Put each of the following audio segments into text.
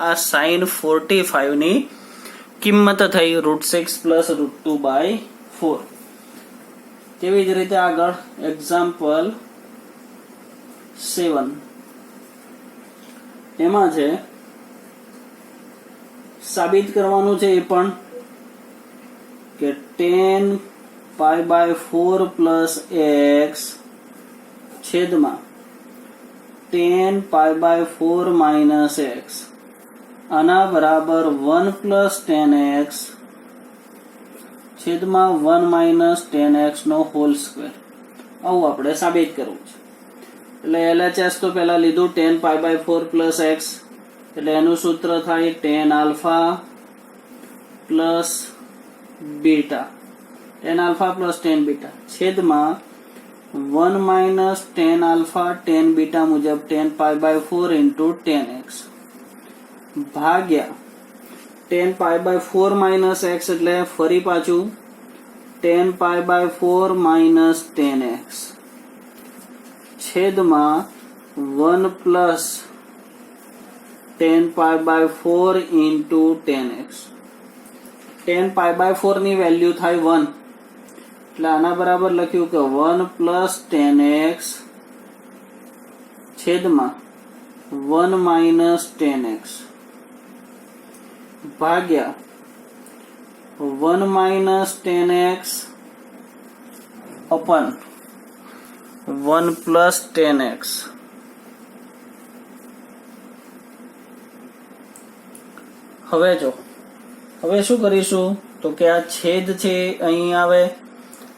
આ sin 45 ની કિંમત થઈ √6 પ્લસ √2/4. તેવી જ રીતે આગળ એક્ઝામ્પલ 7 એમાં છે સાબિત કરવાનું છે એ પણ કે tan π/4 પ્લસ x છેદમાં tan π/4 માઇનસ x આના બરાબર 1 પ્લસ tan x છેદમાં 1 માઇનસ tan x નો હોલ સ્ક્વેર. આવું આપણે સાબિત કરવું છે. એટલે LHS તો પહેલા લીધું tan π/4 પ્લસ x, એટલે એનું સૂત્ર થાય tan alpha plus beta, tan alpha plus tan beta છેદમાં 1 minus tan alpha tan beta મુજબ tan π/4 ઇન્ટુ tan x ભાગ્યા tan π/4 માઇનસ x એટલે ફરી પાછું tan π/4 માઇનસ tan x છેદમાં 1 plus tan π/4 into tan x. tan π/4 ની value થાય 1, એટલે આના બરાબર લખ્યું કે 1 પ્લસ tan x છેદમાં 1 માઇનસ tan x ભાગ્યા 1 minus tan x અપન 1 plus tan x. હવે શું કરીશું તો કે આ છેદ છે અહીં આવે,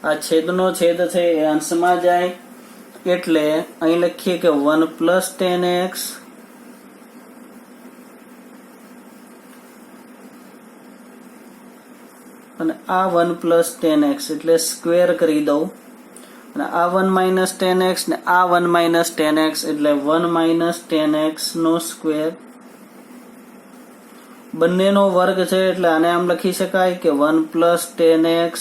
આ છેદનો છેદ છે એ અંશમાં જાય, એટલે અહીં લખીએ કે 1 પ્લસ tan x અને આ 1 પ્લસ tan x એટલે સ્ક્વેર કરી દઉં, અને આ 1 માઇનસ tan x ને આ 1 માઇનસ tan x એટલે 1 માઇનસ tan x નો સ્ક્વેર. બંનેનો વર્ગ છે એટલે આને આમ લખી શકાય કે 1 પ્લસ tan x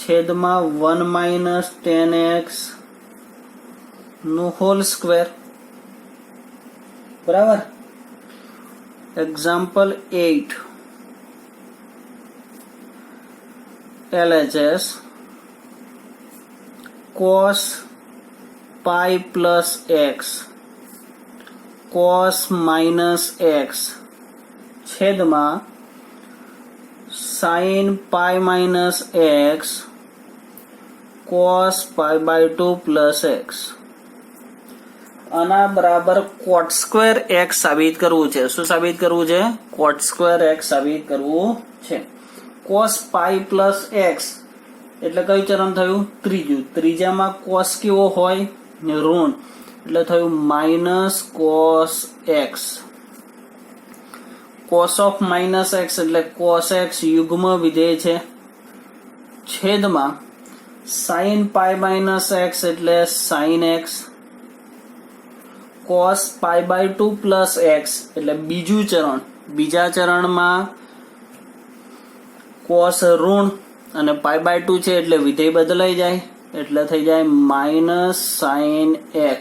છેદમાં 1 માઇનસ tan x નો હોલ સ્ક્વેર. બરાબર. Example 8 LHS cos pi plus x cos minus x છેદમાં sin pi minus x cos pi/2 plus x આના બરાબર cot square x સાબિત કરવું છે. શું સાબિત કરવું છે? cot square x સાબિત કરવું છે. cos pi plus x એટલે કયું ચરણ થયું? ત્રીજું. ત્રીજામાં cos કેવો હોય? ઋણ, એટલે થયું minus cos x. cos of minus x એટલે cos x યુગ્મ વિધેય છે છેદમાં sin pi minus x એટલે sin x cos pi/2 plus x એટલે બીજું ચરણ. બીજા ચરણમાં cos ઋણ અને pi/2 છે એટલે વિધેય બદલાઈ જાય, એટલે થઈ જાય માઇનસ sin x.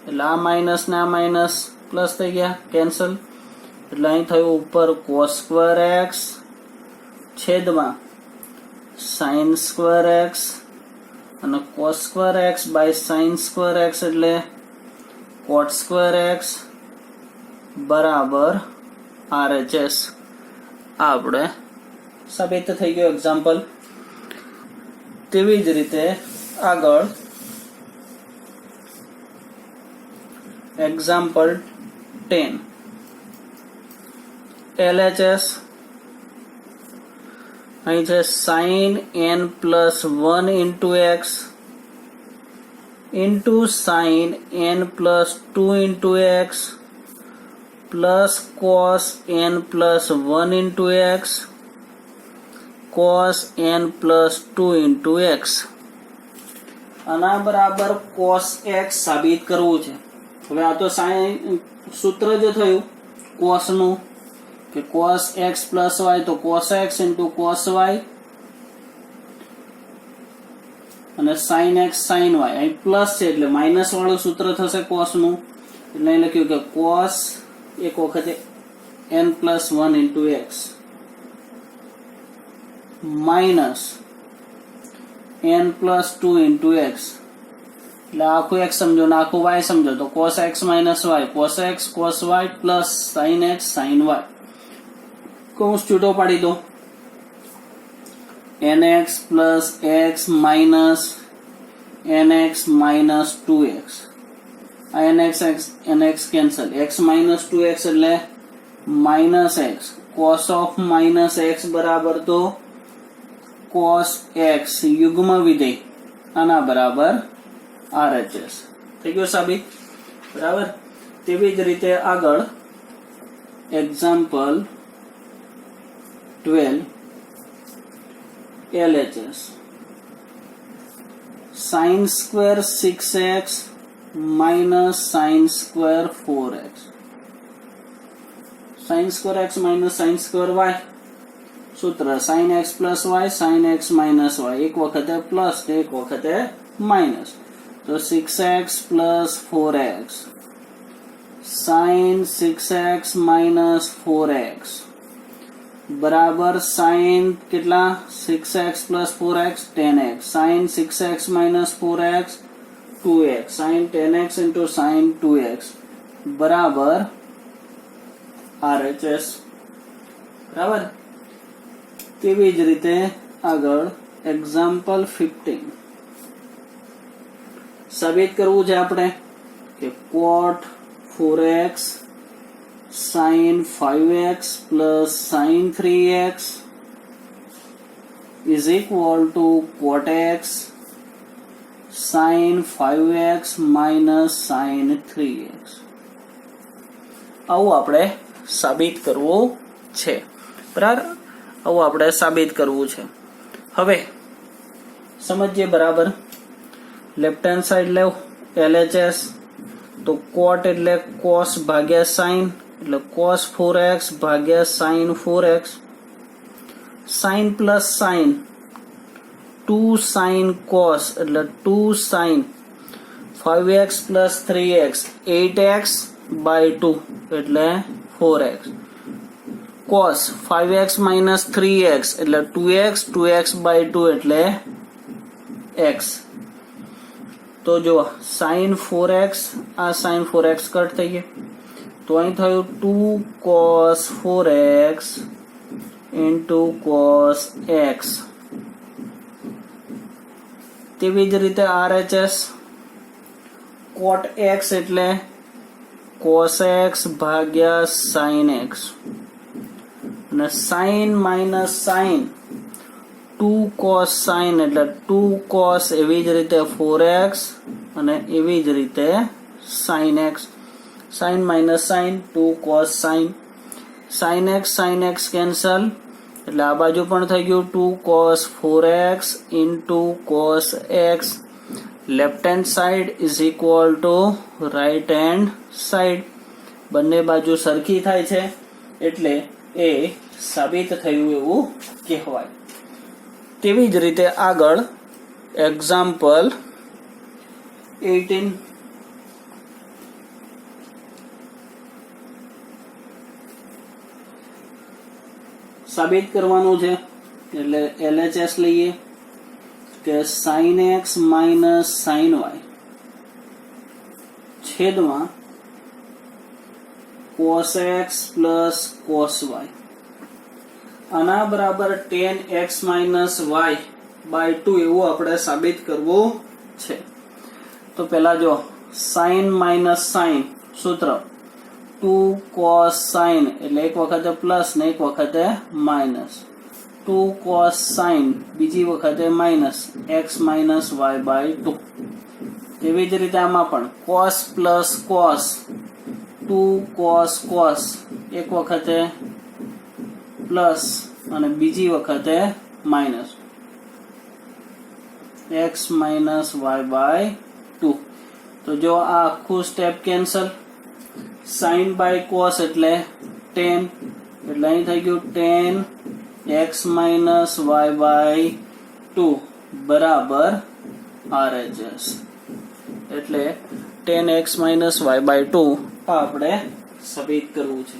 એટલે આ માઇનસ ને આ માઇનસ પ્લસ થઈ ગયા, કેન્સલ. એટલે અહીં થયું ઉપર cos square x છેદમાં sin square x અને cos square x by sin square x એટલે cot square x બરાબર RHS. આપણે સાબિત થઈ ગયો એક્ઝામ્પલ. તેવી જ રીતે આગળ એક્ઝામ્પલ 10 LHS અહીં છે sin n plus 1 into x into sin n plus 2 into x plus cos n plus 1 into x cos n plus 2 into x આના બરાબર cos x સાબિત કરવું છે. હવે આ તો sin સૂત્ર જે થયું cos નું કે cos x plus y તો cos x into cos y અને sin x sin y અહીં પ્લસ છે એટલે માઇનસ વાળું સૂત્ર થશે cos નું, એટલે અહીં લખ્યું કે cos એક વખતે n+1 into x minus n+2 into x, એટલે આખું x સમજો ને આખું y સમજો તો cos x minus y, cos x cos y plus sin x sin y. કૌંસ છૂટો પાડી દો. nx plus x minus nx minus 2x. આ nx cancel. x minus 2x એટલે minus x. cos of minus x બરાબર તો cos x યુગ્મ વિધેય આના બરાબર RHS. થઈ ગયો સાબિત. બરાબર. તેવી જ રીતે આગળ example 12 LHS. sin square 6x minus sin square 4x. sin square x minus sin square y. सूत्र sin x plus y sin x minus y. एक वखते प्लस एक वखते माइनस. तो 6x plus 4x sin 6x minus 4x बराबर sin कितना 6x plus 4x 10x. sin 6x minus 4x 2x. sin 10x into sin 2x बराबर RHS. बराबर. તેવી જ રીતે આગળ એક્ઝામ્પલ 15 સાબિત કરવું છે આપણે કે cot 4x sin 5x plus sin 3x is equal to cot x sin 5x minus sin 3x. આવું આપણે સાબિત કરવું છે. બરાબર. આવું આપણે સાબિત કરવું છે. હવે સમજીએ બરાબર. લેફ્ટ હેન્ડ સાઈડ લેવ LHS તો cot એટલે cos ભાગ્યા sin એટલે cos 4x ભાગ્યા sin 4x. sin plus sin 2 sin cos એટલે 2 sin 5x plus 3x 8x by 2 એટલે 4x. cos 5x minus 3x એટલે 2x 2x by 2 એટલે x. તો જો sin 4x આ sin 4x કટ થઈ ગયો તો અહીં થયું 2 cos 4x into cos x. તેવી જ રીતે RHS cot x એટલે cos x ભાગ્યા sin x અને sin minus sin 2 cos sin એટલે 2 cos એવી જ રીતે 4x અને એવી જ રીતે sin x. sin minus sin 2 cos sin sin x cancel એટલે આ બાજુ પણ થઈ ગયું 2 cos 4x into cos x. Left hand side is equal to right hand side. બંને બાજુ સરખી થાય છે એટલે એ સાબિત થયું એવું કહેવાય. તેવી જ રીતે આગળ એક્ઝામ્પલ 18 સાબિત કરવાનું છે એટલે LHS લઈએ કે sin x minus sin y છેદમાં cos x plus cos y આના બરાબર tan x minus y by 2 એવું આપણે સાબિત કરવું છે. તો પહેલા જો sin minus sin સૂત્ર 2 cos sin એટલે એક વખતે પ્લસ ને એક વખતે માઇનસ 2 cos sin બીજી વખતે minus x minus y by 2. તેવી જ રીતે આમાં પણ cos plus cos 2 cos cos એક વખતે પ્લસ અને બીજી વખતે minus x minus y by 2. તો જો આ આખું step cancel. sin by cos એટલે 10 એટલે અહીં થઈ ગયું 10 x minus y by 2 બરાબર RHS. એટલે 10x minus y by 2 આપણે સાબિત કરવું છે.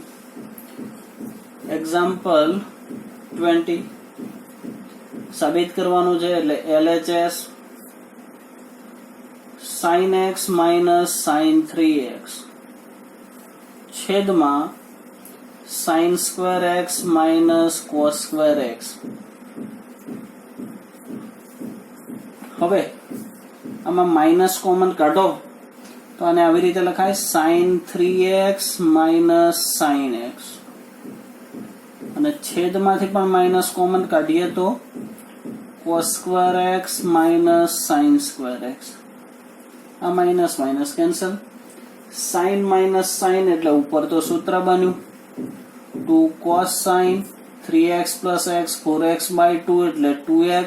એક્ઝામ્પલ 20 સાબિત કરવાનું છે એટલે LHS sin x minus sin 3x છેદમાં sin square x minus cos square x. હવે આમાં માઇનસ કોમન કાઢો તો આને આવી રીતે લખાય sin 3x minus sin x અને છેદમાંથી પણ માઇનસ કોમન કાઢીએ તો cos square x minus sin square x. આ minus minus cancel. sin minus sin એટલે ઉપર તો સૂત્ર બન્યું 2 cos sin 3x plus x 4x by 2 એટલે 2x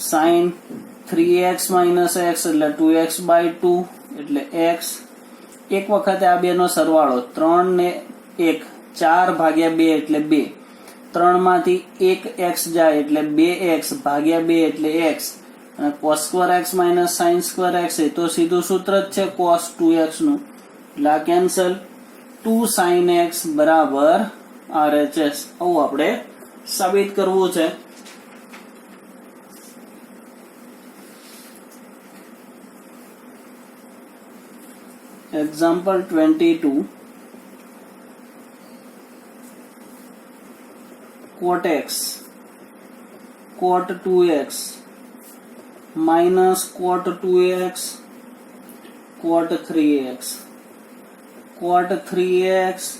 sin 3x minus x એટલે 2x by 2 એટલે x. એક વખતે આ બે નો સરવાળો 3 ને 1 4 ભાગ્યા 2 એટલે 2. 3 માંથી 1 x જાય એટલે 2x ભાગ્યા 2 એટલે x અને cos square x minus sin square x એ તો સીધું સૂત્ર જ છે cos 2x નું એટલે આ કેન્સલ. 2 sin x બરાબર RHS. આવું આપણે સાબિત કરવું છે. Example 22 cot x cot 2x minus cot 2x cot 3x cot 3x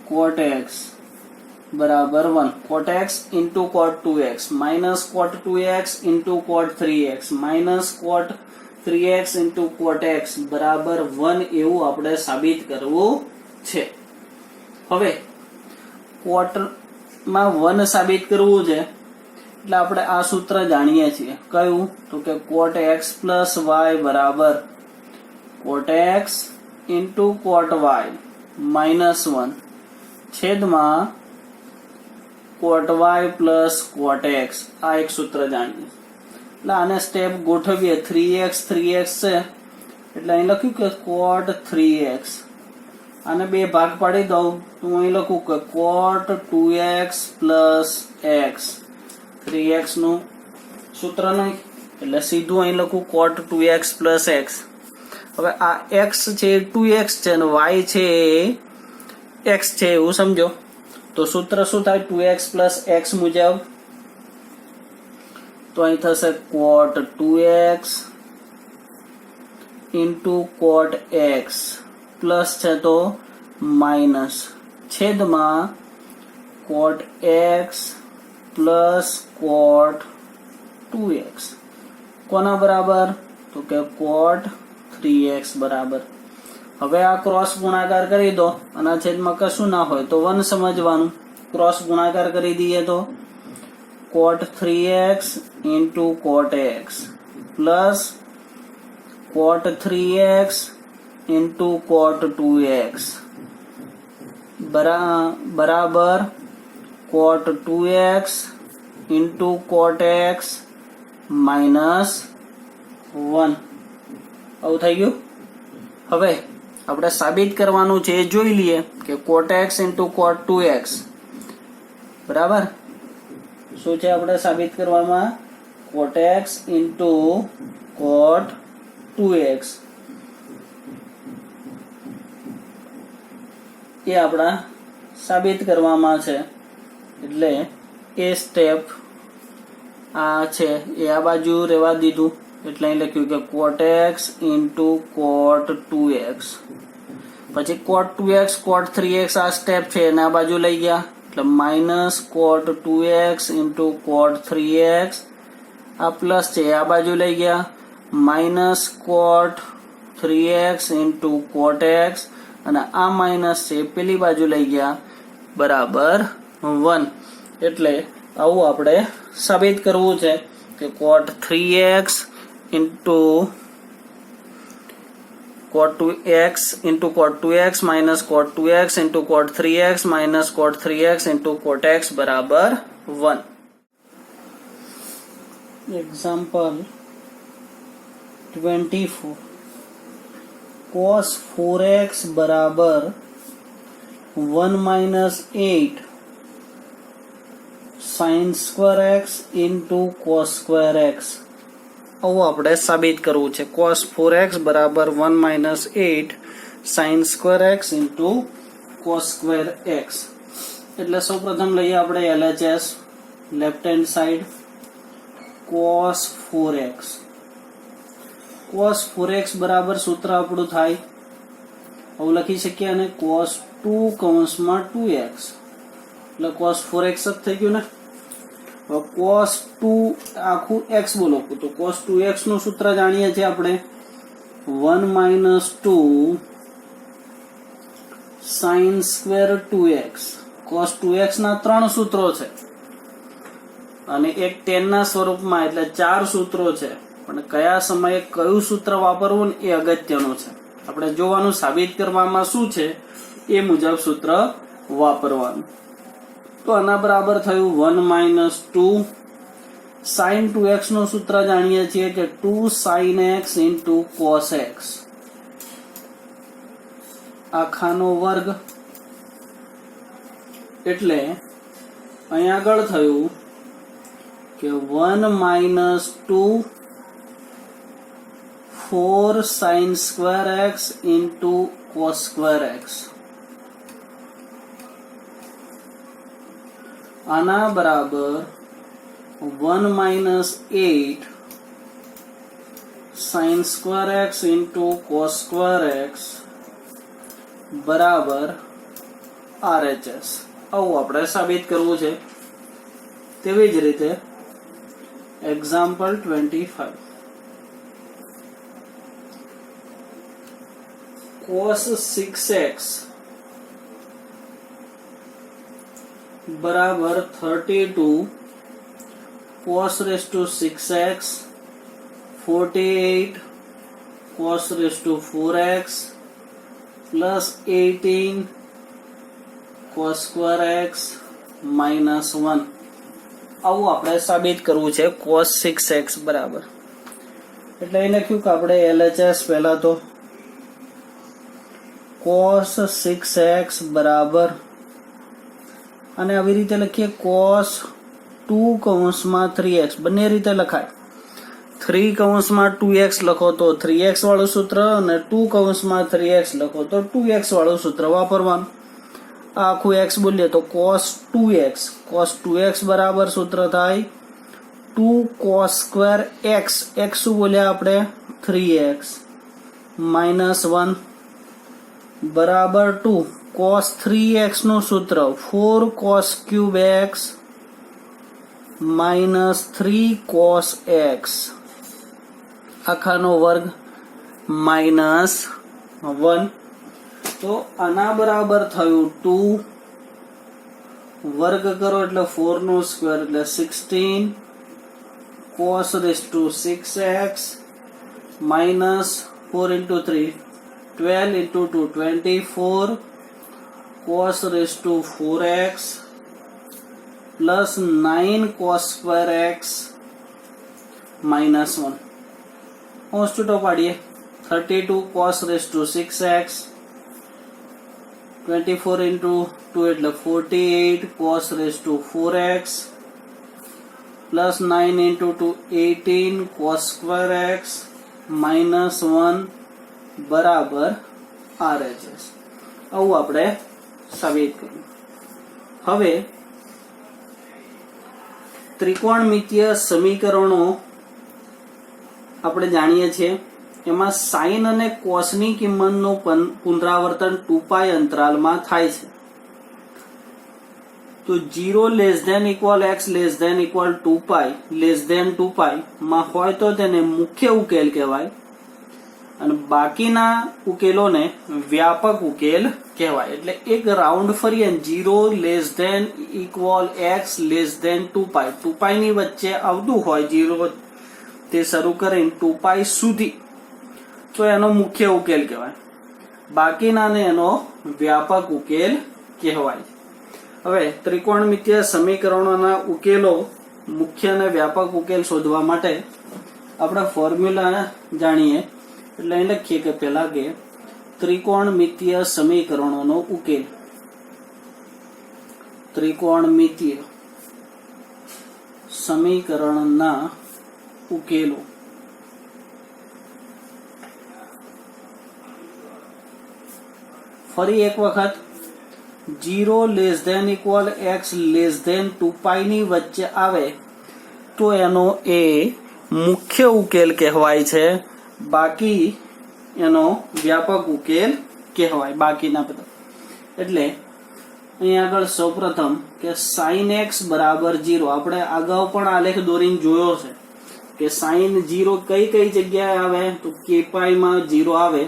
cot x बराबर 1. cot x into cot 2x minus cot 2x into cot 3x minus cot 3x into cot x बराबर 1 એવું આપણે સાબિત કરવું છે. હવે cot માં 1 સાબિત કરવું છે એટલે આપણે આ સૂત્ર જાણીએ છીએ. કયું? તો કે cot x plus y બરાબર cot x into cot y minus 1 છેદમાં cot y plus cot x. આ એક સૂત્ર જાણીએ એટલે આને સ્ટેપ ગોઠવીએ. 3x 3x છે એટલે અહીં લખ્યું કે cot 3x. આને બે ભાગ પાડી દઉં તો હું અહીં લખું કે cot 2x plus x. 3x નું સૂત્ર નહીં એટલે સીધું અહીં લખું cot 2x plus x. હવે આ x છે 2x છે અને y છે x છે એવું સમજો તો સૂત્ર શું થાય 2x plus x મુજબ. તો અહીં થશે cot 2x into cot x plus છે તો માઇનસ છેદમાં cot x plus cot 2x કોના બરાબર? તો કે cot 3x બરાબર. હવે આ ક્રોસ ગુણાકાર કરી દો અને છેદમાં કશું ના હોય તો 1 સમજવાનું. ક્રોસ ગુણાકાર કરી દઈએ તો cot 3x into cot x plus cot 3x into cot 2x બરાબર cot 2x into cot x minus 1. આવું થઈ ગયું. હવે આપણે સાબિત કરવાનું છે એ જોઈ લઈએ કે cot x into cot 2x બરાબર શું છે આપણે સાબિત કરવામાં cot x into cot 2x એ આપણા સાબિત કરવામાં છે એટલે એ સ્ટેપ આ છે એ આ બાજુ રહેવા દીધું એટલે અહીં લખ્યું કે cot x into cot 2x પછી cot 2x cot 3x આ સ્ટેપ છે એને આ બાજુ લઈ ગયા એટલે minus cot 2x into cot 3x આ પ્લસ છે આ બાજુ લઈ ગયા minus cot 3x into cot x અને આ માઇનસ છે પેલી બાજુ લઈ ગયા બરાબર 1. એટલે આવું આપણે સાબિત કરવું છે કે cot 3x into cot 2x into cot 2x minus cot 2x into cot 3x minus cot 3x into cot x बराबर 1. Example 24 cos 4x બરાબર 1 minus 8 sin square x into cos square x. આવું આપણે સાબિત કરવું છે. cos 4x બરાબર 1 minus 8 sin square x into cos square x. એટલે સૌપ્રથમ લઈએ આપણે LHS left hand side. cos 4x cos 4x બરાબર સૂત્ર આપણું થાય આવું લખી શકીએ, અને cos 2 કૌંસમાં 2x એટલે cos 4x જ થઈ ગયું ને. હવે cos 2 આખું x બોલો તો cos 2x નું સૂત્ર જાણીએ છીએ આપણે 1 minus 2 sin square 2x. cos 2x ના 3 સૂત્રો છે અને એક tan ના સ્વરૂપમાં, એટલે 4 સૂત્રો છે, પણ કયા સમયે કયું સૂત્ર વાપરવું એ અગત્યનું છે. આપણે જોવાનું સાબિત કરવામાં શું છે એ મુજબ સૂત્ર વાપરવાનું. તો આના બરાબર થયું 1 માઇનસ 2 sin 2x નું સૂત્ર જાણીએ છીએ કે 2 sin x into cos x આખાનો વર્ગ. એટલે અહીં આગળ થયું કે 1 minus 2 4 sin square x into cos square x. આના બરાબર 1 minus 8 sin square x into cos square x બરાબર RHS. આવું આપણે સાબિત કરવું છે. તેવી જ રીતે એક્ઝામ્પલ 25 cos 6x બરાબર 32 cos raised to 6x 48 cos raised to 4x plus 18 cos square x minus 1. આવું આપણે સાબિત કરવું છે cos 6x બરાબર. એટલે એ લખ્યું કે આપણે LHS પહેલા તો cos 6x બરાબર, અને આવી રીતે લખીએ cos 2 કૌંસમાં 3x. બંને રીતે લખાય. 3 કૌંસમાં 2x લખો તો 3x વાળું સૂત્ર, અને 2 કૌંસમાં 3x લખો તો 2x વાળું સૂત્ર વાપરવાનું. આખું x બોલીએ તો cos 2x. cos 2x બરાબર સૂત્ર થાય 2 cos સ્ક્વેર x. x શું બોલ્યા આપણે 3x minus 1 બરાબર 2 cos 3x નું સૂત્ર 4 cos cube x minus 3 cos x આખાનો વર્ગ minus 1. તો આના બરાબર થયું 2 વર્ગ કરો એટલે 4 નો સ્ક્વેર એટલે 16 cos raised to 6x minus 4 into 3 12 into 2 24 cos raised to 4x plus 9 cos square x minus 1. હોંશ છૂટો પાડીએ 32 cos raised to 6x 24 into 2 એટલે 48 cos raised to 4x plus 9 into 2 18 cos square x minus 1 બરાબર RHS. આવું આપણે સાબિત કર્યું. હવે ત્રિકોણમિતીય સમીકરણો આપણે જાણીએ છીએ, એમાં સાઇન અને કોસની કિંમતનું પુનરાવર્તન 2π અંતરાલમાં થાય છે. તો 0 less than equal x less than equal 2π less than 2π માં હોય તો તેને મુખ્ય ઉકેલ કહેવાય, અને બાકીના ઉકેલોને વ્યાપક ઉકેલ કહેવાય. એટલે એક રાઉન્ડ ફરીએ 0 less than equal x less than 2π, 2π ની વચ્ચે આવતું હોય 0 તે શરૂ કરીને 2π સુધી, તો એનો મુખ્ય ઉકેલ કહેવાય. બાકીનાને એનો વ્યાપક ઉકેલ કહેવાય. હવે ત્રિકોણમિતીય સમીકરણોના ઉકેલો મુખ્ય અને વ્યાપક ઉકેલ શોધવા માટે આપણે ફોર્મ્યુલા જાણીએ. એટલે અહીં લખીએ કે પહેલા કે ત્રિકોણમિતીય સમીકરણોનો ઉકેલ. ત્રિકોણમિતીય સમીકરણના ઉકેલો. ફરી એક વખત 0 ≤ x <2π ની વચ્ચે આવે તો એનો એ મુખ્ય ઉકેલ કહેવાય છે, બાકી એનો વ્યાપક ઉકેલ કહેવાય. બાકીના બધા એટલે અહીં આગળ સૌપ્રથમ કે sin x બરાબર 0. આપણે અગાઉ પણ આલેખ દોરીને જોયો છે કે sin 0 કઈ કઈ જગ્યાએ આવે તો k પાઈ માં 0 આવે,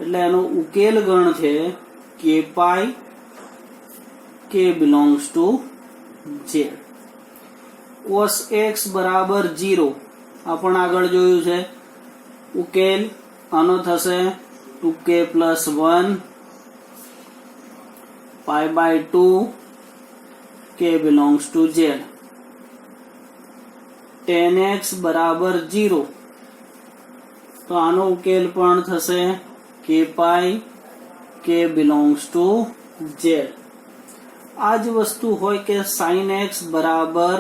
એટલે એનો ઉકેલ ગણ છે k pi k belongs to z. cos x બરાબર 0 આપણ આગળ જોયું છે. ઉકેલ આનો થશે 2k + 1 π/2 k belongs to z. tan x બરાબર 0 તો આનો ઉકેલ પણ થશે k pi k belongs to z. આ જ વસ્તુ હોય કે sin x બરાબર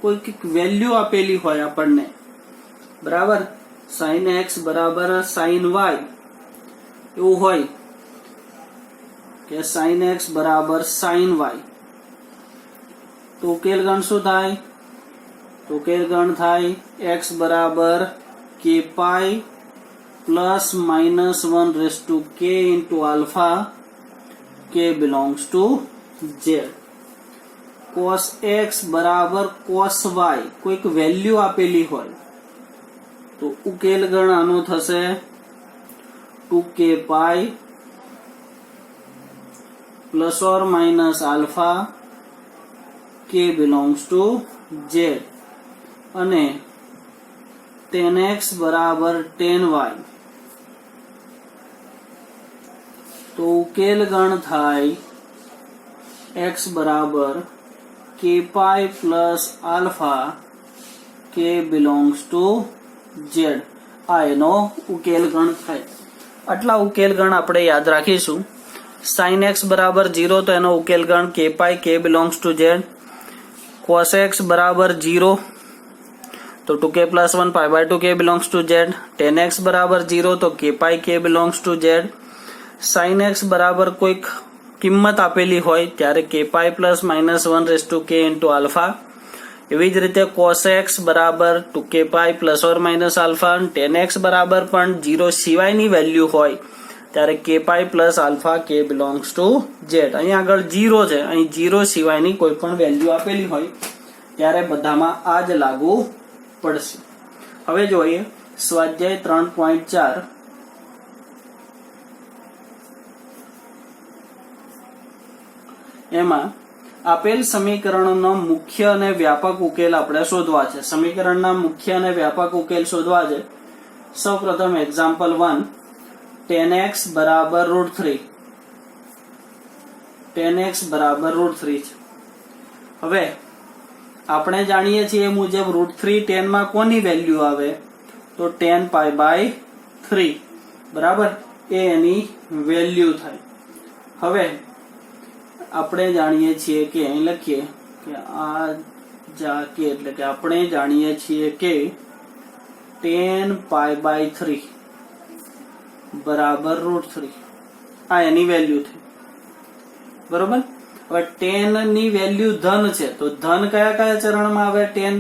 કોઈ વેલ્યુ આપેલી હોય આપણને, બરાબર, sin x બરાબર sin y એવું હોય કે sin x બરાબર sin y, તો ઉકેલ ગણ શું થાય? તો ઉકેલ ગણ થાય x બરાબર k pi ±1/k × α k belongs to z. cos x બરાબર cos y કોઈક વેલ્યુ આપેલી હોય તો ઉકેલ ગણ આનો થશે 2k pi ± α k belongs to z. અને tan x બરાબર tan y તો ઉકેલ ગણ થાય x બરાબર k pi + α k belongs to z. આ એનો ઉકેલ ગણ થાય. આટલા ઉકેલ ગણ આપણે યાદ રાખીશું. sin x બરાબર 0 તો એનો ઉકેલ ગણ k pi k belongs to z. cos x બરાબર 0 તો 2k + 1 π/2 k belongs to z. tan x બરાબર 0 તો k pi k belongs to z. sin x બરાબર કોઈક કિંમત આપેલી હોય ત્યારે k પાઈ ±1/k × α. એવી જ રીતે cos x બરાબર 2k પાઈ ± α. tan x બરાબર પણ 0 સિવાયની વેલ્યુ હોય ત્યારે k pi + α k belongs to z. અહીં આગળ 0 છે, અહીં 0 સિવાયની કોઈ પણ વેલ્યુ આપેલી હોય ત્યારે બધામાં આ જ લાગુ પડશે. હવે જોઈએ સ્વાધ્યાય 3.4. એમાં આપેલ સમીકરણનો મુખ્ય અને વ્યાપક ઉકેલ આપણે શોધવા છે. સમીકરણના મુખ્ય અને વ્યાપક ઉકેલ શોધવા છે. સૌપ્રથમ એક્ઝામ્પલ 1 tan x બરાબર √3. tan x બરાબર √3 છે. હવે આપણે જાણીએ છીએ એ મુજબ √3 tan માં કોની વેલ્યુ આવે તો tan π/3, બરાબર, એ એની વેલ્યુ થાય. હવે આપણે જાણીએ છીએ કે અહીં લખીએ કે આ કે એટલે કે આપણે જાણીએ છીએ કે tan π/3 બરાબર √3. આ એની વેલ્યુ થઈ, બરોબર. હવે tan ની વેલ્યુ ધન છે તો ધન કયા કયા ચરણમાં આવે tan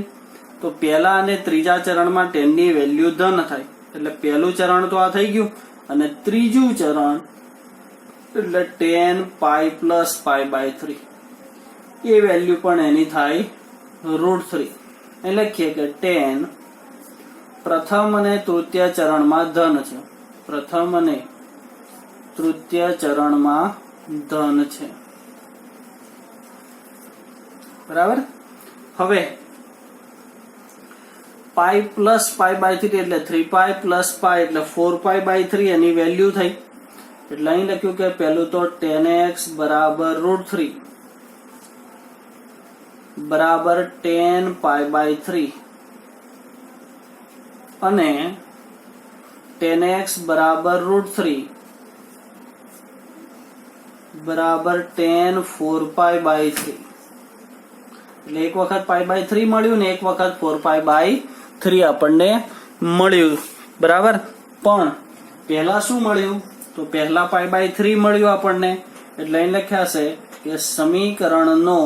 તો પહેલા અને ત્રીજા ચરણમાં tan ની વેલ્યુ ધન થાય. એટલે પહેલું ચરણ તો આ થઈ ગયું અને ત્રીજું ચરણ એટલે tan પાઈ + π/3 એ વેલ્યુ પણ એની થાય √3. એટલે લખીએ કે tan પ્રથમ અને તૃતીય ચરણમાં ધન છે. પ્રથમ અને તૃતીય ચરણમાં ધન છે, બરાબર. હવે પાઈ + π/3 એટલે 3π + π એટલે 4π/3 એની વેલ્યુ થઈ. એટલે અહીં લખ્યું કે પહેલું તો tan x બરાબર √3 બરાબર tan π/3 અને tan x બરાબર √3 બરાબર tan 4π/3 એટલે એક વખત π/3 મળ્યું ને એક વખત 4π/3 આપણને મળ્યું બરાબર. પણ પહેલા શું મળ્યું તો પહેલા π/3 મળ્યું આપણને એટલે અહીં લખ્યા છે કે સમીકરણનો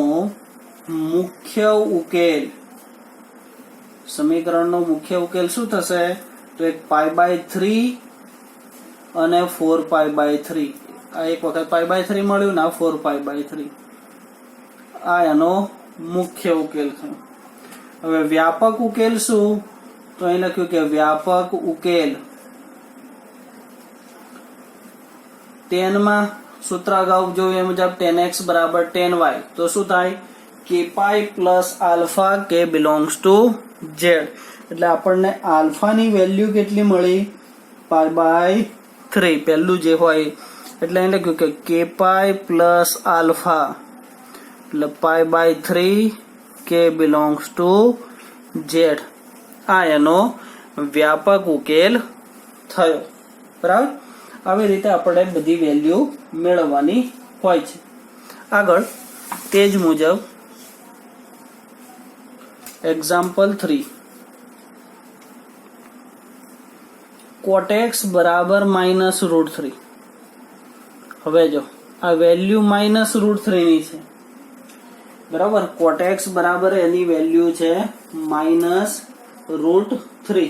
મુખ્ય ઉકેલ શું થશે તો એક π/3 અને 4π/3 આ એક વખત π/3 મળ્યું ને 4π/3 આ એનો મુખ્ય ઉકેલ થયો. હવે વ્યાપક ઉકેલ શું તો અહીં લખ્યું કે વ્યાપક ઉકેલ tan માં સૂત્ર અગાઉ જોયું એ મુજબ tan x બરાબર tan y તો શું થાય kπ plus alpha k belongs to z એટલે આપણને આલ્ફા ની વેલ્યુ કેટલી મળી π/3 પહેલું જે હોય એટલે અહીં લખ્યું કે kπ પ્લસ આલ્ફા એટલે π/3 k બિલોંગ્સ ટુ z આ એનો વ્યાપક ઉકેલ થયો બરાબર. આવી રીતે આપણે બધી વેલ્યુ મેળવવાની હોય છે. આગળ તે જ મુજબ એક્ઝામ્પલ 3 cot x બરાબર -√3. હવે જો આ વેલ્યુ -√3 ની છે બરાબર. cot x બરાબર એની વેલ્યુ છે -√3.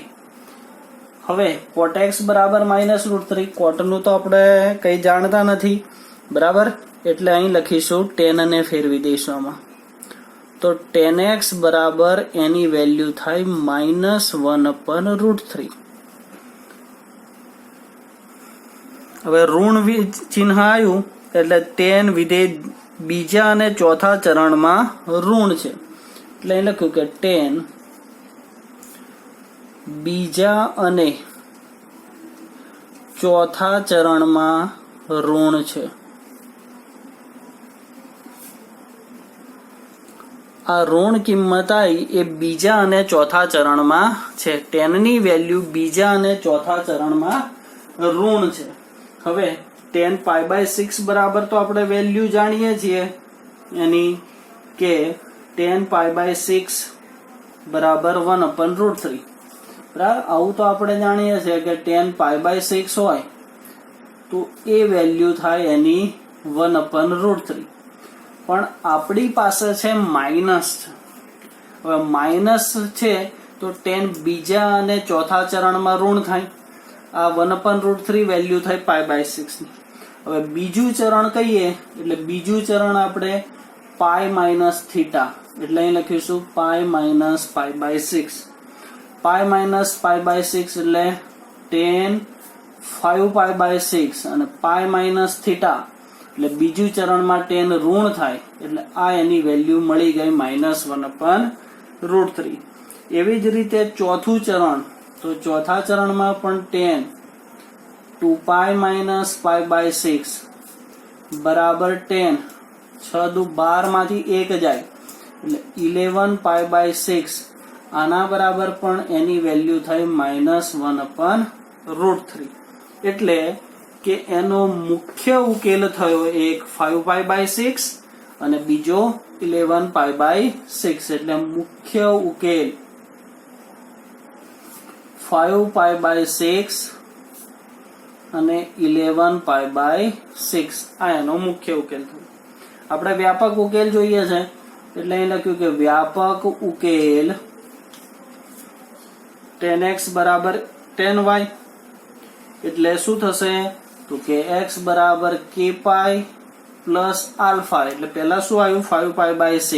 હવે cot x બરાબર -√3 cot નું તો આપણે કઈ જાણતા નથી બરાબર એટલે અહીં લખીશું tan ને ફેરવી દઈશું આમાં તો tan x બરાબર એની વેલ્યુ થાય -1/√3. હવે ઋણ ચિહ્ન આવ્યું એટલે tan વિધેય બીજા અને ચોથા ચરણમાં ઋણ છે એટલે અહીં લખ્યું કે tan બીજા અને ચોથા ચરણમાં ઋણ છે. આ ઋણ કિંમત આવી એ બીજા અને ચોથા ચરણમાં છે. tan ની વેલ્યુ બીજા અને ચોથા ચરણમાં ઋણ છે. હવે tan π/6 બરાબર તો આપણે વેલ્યુ જાણીએ છીએ એની કે tan π/6 બરાબર 1/√3 બરાબર. આવું તો આપણે જાણીએ છીએ કે tan π/6 હોય તો એ વેલ્યુ થાય એની 1/√3 પણ આપણી પાસે છે માઇનસ છે. હવે માઇનસ છે તો tan બીજા અને ચોથા ચરણમાં ઋણ થાય આ 1/√3 વેલ્યુ થાય π/6 ની. હવે બીજું ચરણ કહીએ એટલે બીજું ચરણ આપણે π - θ એટલે અહીં લખીશું π - π/6 π - π/6 એટલે tan 5π/6 અને π - θ એટલે બીજું ચરણમાં tan ઋણ થાય એટલે આ એની વેલ્યુ મળી ગઈ -1/√3. એવી જ રીતે ચોથું ચરણ તો ચોથા ચરણમાં પણ tan 2π - π/6 બરાબર tan 6 દુ 12 માંથી 1 જાય એટલે 11π/6 આના બરાબર પણ એની વેલ્યુ થાય -1/√3. એટલે કે એનો મુખ્ય ઉકેલ થયો એક 5π/6 અને બીજો 11π/6 એટલે મુખ્ય ઉકેલ 5π/6 અને 11π/6 આ એનો મુખ્ય ઉકેલ થયો. આપણે વ્યાપક ઉકેલ જોઈએ છે એટલે અહીં લખ્યું કે વ્યાપક ઉકેલ tan x બરાબર tan y એટલે શું થશે તો કે x બરાબર kπ પ્લસ આલ્ફા એટલે પહેલા શું આવ્યું 5π/6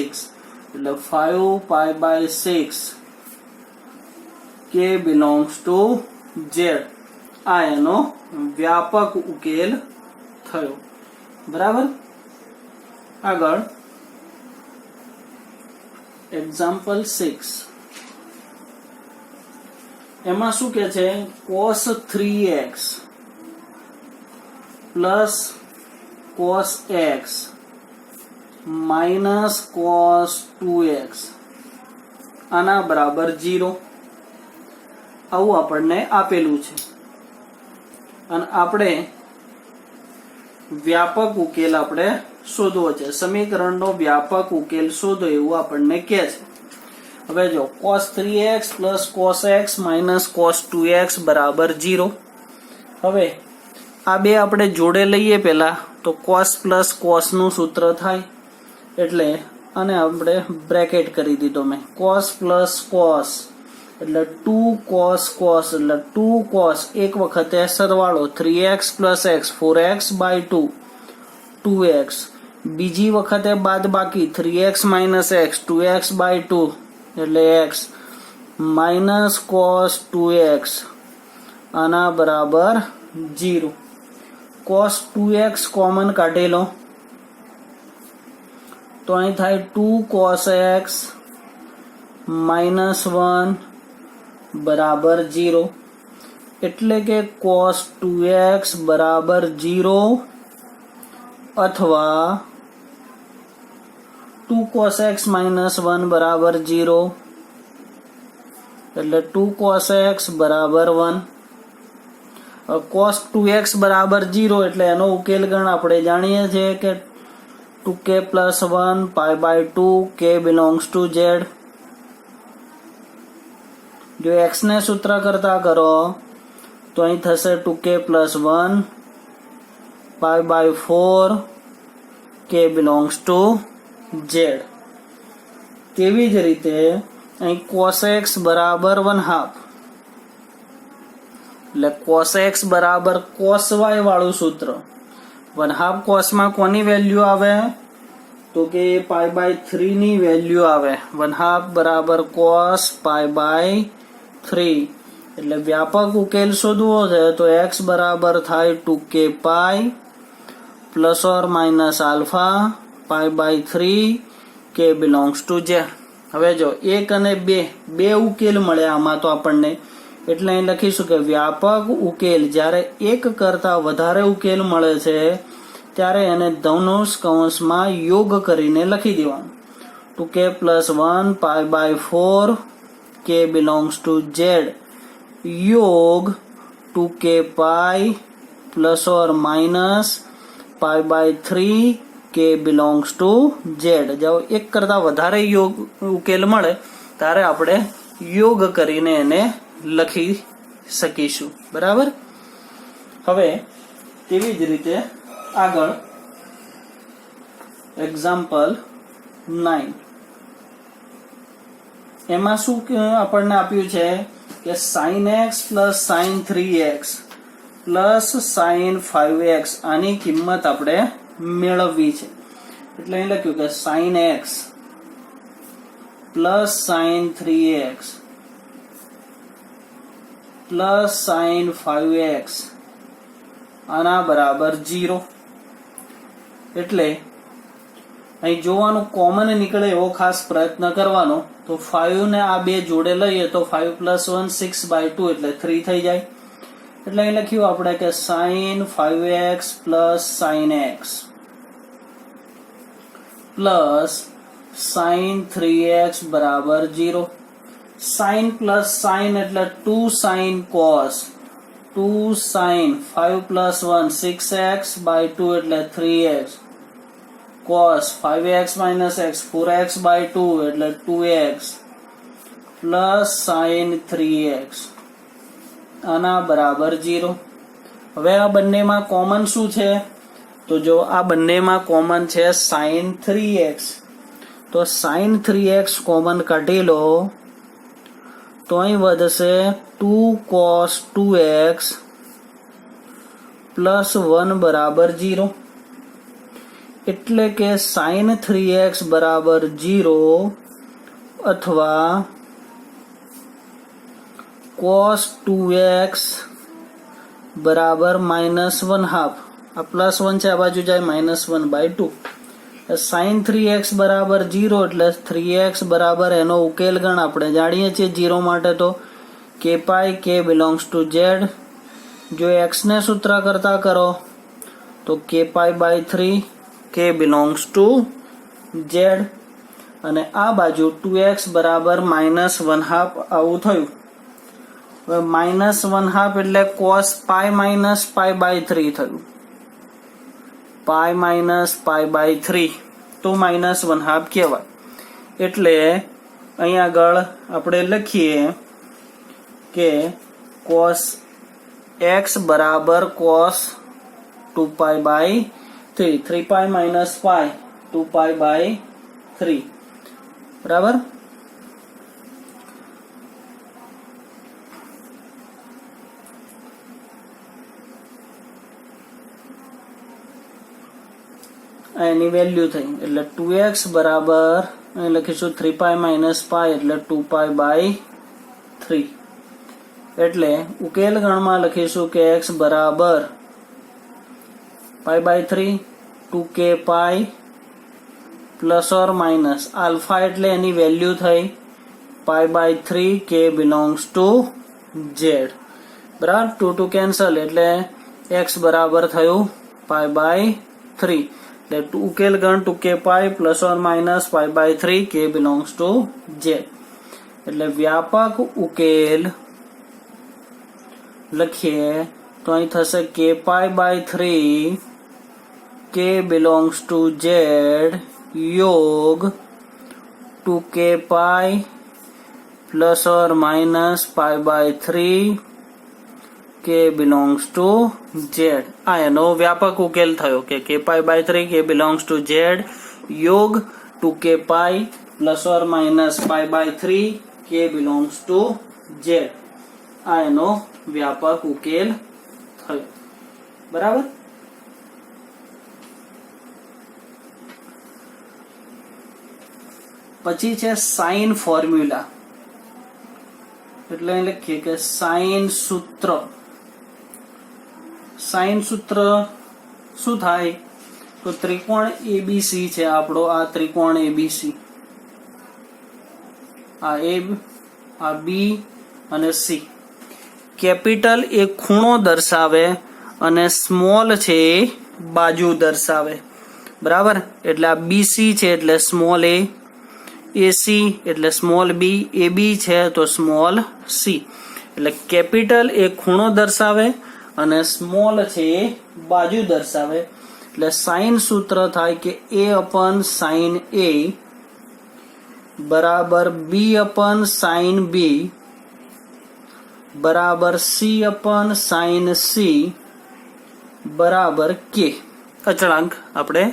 એટલે 5π/6 k બિલોંગ્સ ટુ z આ એનો વ્યાપક ઉકેલ થયો બરાબર. આગળ એક્ઝામ્પલ 6 એમાં શું કે છે cos 3x plus cos x minus cos 2x આના બરાબર 0 આવું આપણને આપેલું છે અને આપણે વ્યાપક ઉકેલ આપણે શોધવો છે. સમીકરણનો વ્યાપક ઉકેલ શોધો એવું આપણને કહે છે. હવે જો cos 3x plus cos x minus cos 2x બરાબર 0. હવે આ બે આપણે જોડે લઈએ પહેલા તો cos plus cos નું સૂત્ર થાય એટલે અને આપણે બ્રેકેટ કરી દીધો મેં. cos plus cos એટલે 2 cos cos એટલે 2 cos એક વખતે સરવાળો 3x plus x 4x by 2 2x બીજી વખતે બાદબાકી 3x minus x 2x by 2 એટલે x minus cos 2x આના બરાબર 0. cos 2x કોમન કાઢેલો તો અહીં થાય 2 cos x minus 1 બરાબર 0 એટલે કે cos 2x બરાબર 0 અથવા 2 cos x minus 1 બરાબર 0 એટલે 2 cos x બરાબર 1. cos 2x બરાબર 0 એટલે એનો ઉકેલ ગણ આપણે જાણીએ છીએ કે 2k plus 1 pi by 2 k belongs to z. જો x ને સૂત્ર કરતા કરો તો અહીં થશે 2k plus 1 pi by 4 k belongs to z. તેવી જ રીતે અહીં cos x બરાબર 1/2 એટલે cos x બરાબર cos y વાળું સૂત્ર. 1/2 cos માં કોની વેલ્યુ આવે તો કે pi by 3 ની વેલ્યુ આવે. 1/2 બરાબર cos pi by 3 એટલે વ્યાપક ઉકેલ શોધવો છે તો x બરાબર થાય 2k pi plus or minus alpha pi by 3 k belongs to z. હવે જો 1 અને 2 બે ઉકેલ મળ્યા આમાં તો આપણને એટલે અહીં લખીશું કે વ્યાપક ઉકેલ જ્યારે એક કરતા વધારે ઉકેલ મળે છે ત્યારે એને ધનુષ કૌંસમાં યોગ કરીને લખી દેવાનું. 2k plus 1 pi by 4 k belongs to z યોગ 2k pi plus or minus pi by 3 k belongs to z. જો એક કરતા વધારે યોગ ઉકેલ મળે ત્યારે આપણે યોગ કરીને એને લખી શકીશું. બરાબર. હવે તેવી જ રીતે આગળ એક્ઝામ્પલ 9 એમાં શું આપણને આપ્યું છે કે sin x plus sin 3x plus sin 5x આની કિંમત આપણે મેળવવી છે. એટલે અહીં લખ્યું કે sin x plus sin 3x plus sin 5x આના બરાબર 0. એટલે અહીં જોવાનું કોમન નીકળે એવો ખાસ પ્રયત્ન કરવાનો. તો 5 ને આ બે જોડે લઈએ તો 5 plus 1 6 by 2 એટલે 3 થઈ જાય. એટલે અહીં લખ્યું આપણે કે sin 5x plus sin x plus sin 3x બરાબર 0. sin plus sin એટલે 2 sin cos 2 sin 5 plus 1 6x by 2 એટલે 3x cos 5x minus x 4x by 2 એટલે 2x plus sin 3x આના બરાબર 0. હવે આ બંનેમાં કોમન શું છે તો જો આ બંનેમાં કોમન છે sin 3x તો sin 3x કોમન કાઢી લો તો અહીં વધશે 2 cos 2x plus 1 બરાબર 0. એટલે કે sin 3x બરાબર 0 અથવા cos 2x બરાબર -1/2. આ પ્લસ 1 છે આ બાજુ જાય -1 by 2. sin 3x બરાબર 0 એટલે 3x બરાબર એનો ઉકેલ ગણ આપણે જાણીએ છીએ 0 માટે તો k pi k belongs to z. જો x ને સૂત્ર કરતા કરો તો k pi by 3 k belongs to z અને આ બાજુ 2x બરાબર -1/2 આવું થયું. હવે -1/2 એટલે cos pi minus pi by 3 થયું પાઈ માઇનસ પાઈ બાય 3 તો -1/2 કહેવાય. એટલે અહીં આગળ આપણે લખીએ કે cos x બરાબર cos 2 pi by 3, 3 pi minus pi 2 pi by 3 બરાબર. એની વેલ્યુ થઈ એટલે 2x બરાબર અહીં લખીશું 3 પાઈ માઇનસ પાઈ એટલે 2 પાઈ બાય 3. એટલે ઉકેલ ગણમાં લખીશું કે x બરાબર pi by 3 2k pi plus or minus alpha એટલે એની વેલ્યુ થઈ pi by 3 k belongs to z બરાબર. 2 2 કેન્સલ એટલે x બરાબર થયું પાઈ બાય 3 એટલે ઉકેલ ગણ 2k pi plus or minus pi by 3 k belongs to z. એટલે વ્યાપક ઉકેલ લખીએ તો અહીં થશે k pi by 3 k belongs to z યોગ 2k pi plus or minus pi by 3 k belongs to z. આ એનો વ્યાપક ઉકેલ થયો કે k pi by 3 k belongs to z યોગ 2k pi plus or minus pi by 3 k belongs to z. આ એનો વ્યાપક ઉકેલ થયો બરાબર. પછી છે સાઇન ફોર્મ્યુલા. એટલે લખીએ કે સાઇન સૂત્ર. સાઇન સૂત્ર શું થાય તો ત્રિકોણ એબીસી છે આપણો, આ ત્રિકોણ એબીસી, આ બી અને સી. કેપિટલ એ ખૂણો દર્શાવે અને સ્મોલ છે બાજુ દર્શાવે બરાબર. એટલે આ બીસી છે એટલે સ્મોલ એ, એસી એટલે સ્મોલ બી, એબી છે તો સ્મોલ સી. એટલે કેપિટલ એ ખૂણો દર્શાવે અને સ્મોલ છે બાજુ દર્શાવે. એટલે સાઇન સૂત્ર થાય કે a અપન સાઇન a બરાબર b અપન સાઇન b બરાબર c અપન સાઇન c બરાબર k. અચળાંક આપણે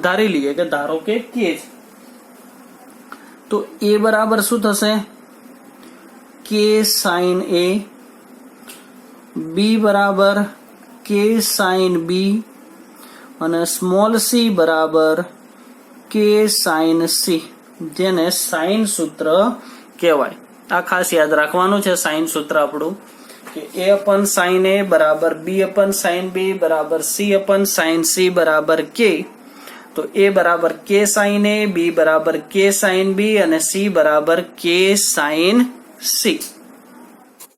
ધારી લઈએ કે ધારો કે k છે. તો a બરાબર શું થશે k સાઇન a, b બરાબર k સાઇન b અને સ્મોલ c બરાબર k સાઇન c, જેને સાઇન સૂત્ર કહેવાય. આ ખાસ યાદ રાખવાનું છે સાઇન સૂત્ર આપણું કે a અપન સાઇન a બરાબર b અપન સાઇન b બરાબર c અપન સાઇન c બરાબર k. તો a બરાબર k સાઇન a, b બરાબર k સાઇન b અને c બરાબર k સાઇન c.